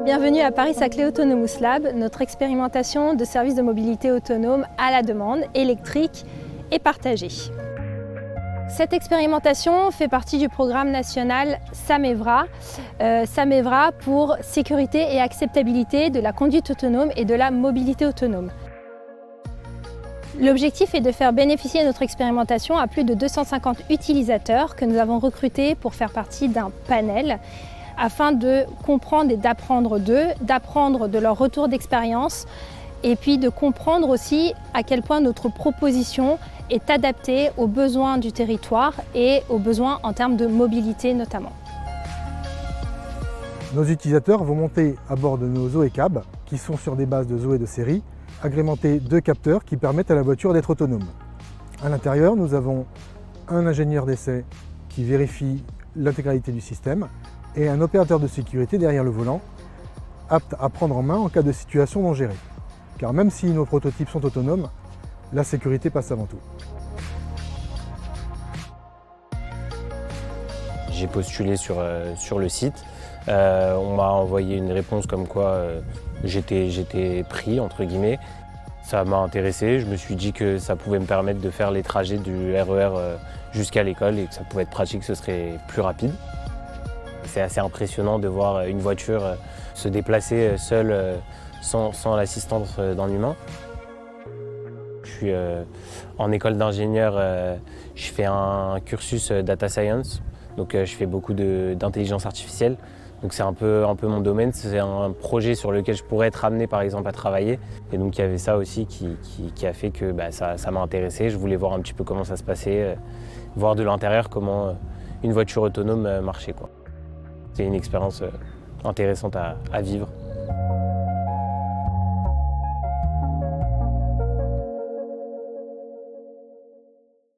Bienvenue à Paris-Saclay Autonomous Lab, notre expérimentation de services de mobilité autonome à la demande, électrique et partagée. Cette expérimentation fait partie du programme national SAM-EVRA, SAM-EVRA pour sécurité et acceptabilité de la conduite autonome et de la mobilité autonome. L'objectif est de faire bénéficier notre expérimentation à plus de 250 utilisateurs que nous avons recrutés pour faire partie d'un panel afin de comprendre et d'apprendre d'eux, d'apprendre de leur retour d'expérience et puis de comprendre aussi à quel point notre proposition est adaptée aux besoins du territoire et aux besoins en termes de mobilité notamment. Nos utilisateurs vont monter à bord de nos Zoé Cab qui sont sur des bases de Zoé de série, agrémentés de capteurs qui permettent à la voiture d'être autonome. À l'intérieur, nous avons un ingénieur d'essai qui vérifie l'intégralité du système et un opérateur de sécurité derrière le volant, apte à prendre en main en cas de situation non gérée. Car même si nos prototypes sont autonomes, la sécurité passe avant tout. J'ai postulé sur le site. On m'a envoyé une réponse comme quoi j'étais pris, entre guillemets. Ça m'a intéressé. Je me suis dit que ça pouvait me permettre de faire les trajets du RER jusqu'à l'école et que ça pouvait être pratique, ce serait plus rapide. C'est assez impressionnant de voir une voiture se déplacer seule sans l'assistance d'un humain. Je suis en école d'ingénieur, je fais un cursus data science, donc je fais beaucoup d'intelligence artificielle. Donc c'est un peu mon domaine, c'est un projet sur lequel je pourrais être amené par exemple à travailler. Et donc il y avait ça aussi qui a fait que ça m'a intéressé. Je voulais voir un petit peu comment ça se passait, voir de l'intérieur comment une voiture autonome marchait, quoi. C'est une expérience intéressante à vivre.